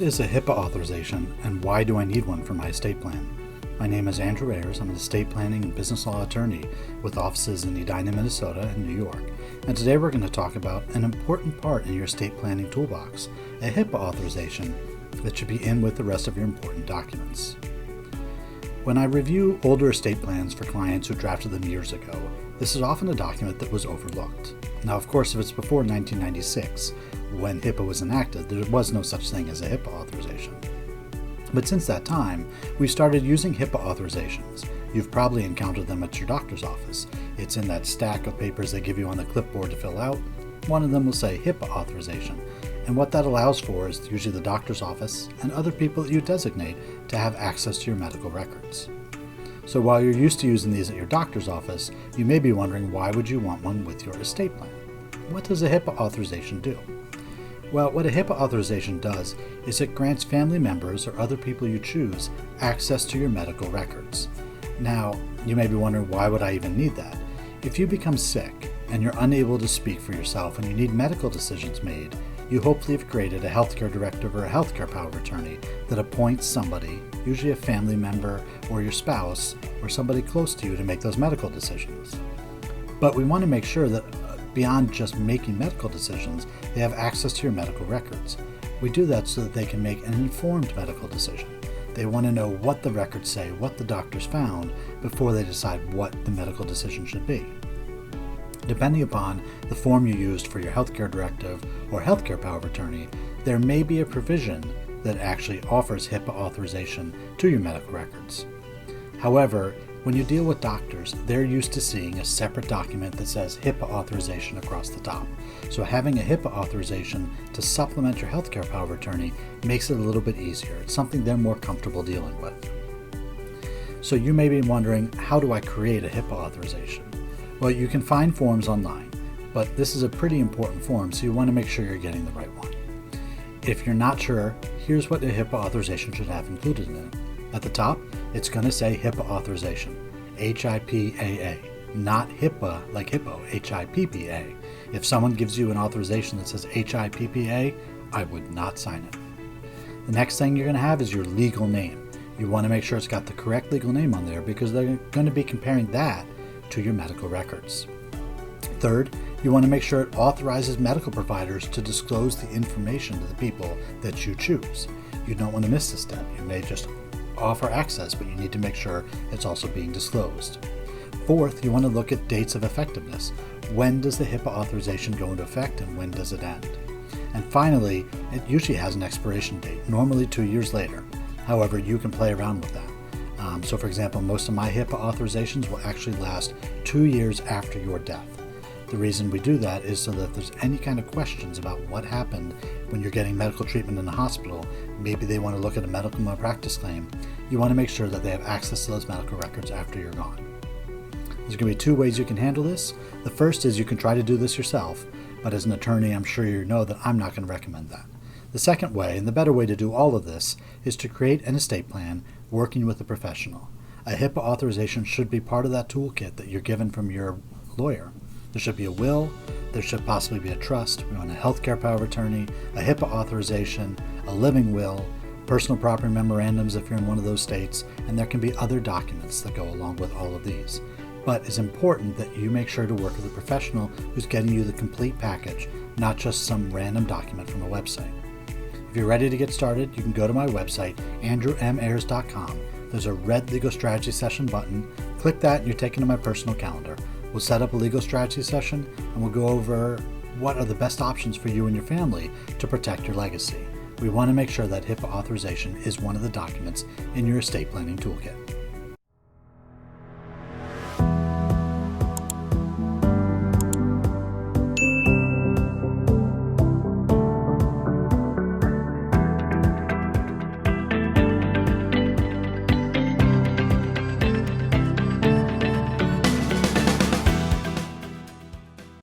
What is a HIPAA authorization and why do I need one for my estate plan? My name is Andrew Ayers. I'm an estate planning and business law attorney with offices in Edina, Minnesota and New York. And today we're going to talk about an important part in your estate planning toolbox, a HIPAA authorization that should be in with the rest of your important documents. When I review older estate plans for clients who drafted them years ago, this is often a document that was overlooked. Now, of course, if it's before 1996, when HIPAA was enacted, there was no such thing as a HIPAA authorization. But since that time, we've started using HIPAA authorizations. You've probably encountered them at your doctor's office. It's in that stack of papers they give you on the clipboard to fill out. One of them will say HIPAA authorization. And what that allows for is usually the doctor's office and other people that you designate to have access to your medical records. So while you're used to using these at your doctor's office, you may be wondering, why would you want one with your estate plan? What does a HIPAA authorization do? Well, what a HIPAA authorization does is it grants family members or other people you choose access to your medical records. Now, you may be wondering, why would I even need that? If you become sick and you're unable to speak for yourself and you need medical decisions made, you hopefully have created a healthcare directive or a healthcare power of attorney that appoints somebody, usually a family member or your spouse or somebody close to you, to make those medical decisions. But we want to make sure that beyond just making medical decisions, they have access to your medical records. We do that so that they can make an informed medical decision. They want to know what the records say, what the doctors found, before they decide what the medical decision should be. Depending upon the form you used for your healthcare directive or healthcare power of attorney, there may be a provision that actually offers HIPAA authorization to your medical records. However, when you deal with doctors, they're used to seeing a separate document that says HIPAA authorization across the top. So having a HIPAA authorization to supplement your healthcare power of attorney makes it a little bit easier. It's something they're more comfortable dealing with. So you may be wondering, how do I create a HIPAA authorization? Well, you can find forms online, but this is a pretty important form, so you want to make sure you're getting the right one. If you're not sure, here's what a HIPAA authorization should have included in it. At the top, it's going to say HIPAA authorization, HIPAA, not HIPAA like hippo, HIPPA. If someone gives you an authorization that says HIPPA, I would not sign it. The next thing you're going to have is your legal name. You want to make sure it's got the correct legal name on there because they're going to be comparing that to your medical records. Third, you want to make sure it authorizes medical providers to disclose the information to the people that you choose. You don't want to miss this step. You may just offer access, but you need to make sure it's also being disclosed. Fourth, you want to look at dates of effectiveness. When does the HIPAA authorization go into effect and when does it end? And finally, it usually has an expiration date, normally 2 years later. However, you can play around with that. So for example, most of my HIPAA authorizations will actually last 2 years after your death. The reason we do that is so that if there's any kind of questions about what happened when you're getting medical treatment in the hospital, maybe they want to look at a medical malpractice claim, you want to make sure that they have access to those medical records after you're gone. There's going to be two ways you can handle this. The first is you can try to do this yourself, but as an attorney, I'm sure you know that I'm not going to recommend that. The second way, and the better way to do all of this, is to create an estate plan working with a professional. A HIPAA authorization should be part of that toolkit that you're given from your lawyer. There should be a will, there should possibly be a trust, we want a healthcare power of attorney, a HIPAA authorization, a living will, personal property memorandums if you're in one of those states, and there can be other documents that go along with all of these. But it's important that you make sure to work with a professional who's getting you the complete package, not just some random document from a website. If you're ready to get started, you can go to my website, andrewmayers.com. There's a red legal strategy session button. Click that and you're taken to my personal calendar. We'll set up a legal strategy session and we'll go over what are the best options for you and your family to protect your legacy. We want to make sure that HIPAA authorization is one of the documents in your estate planning toolkit.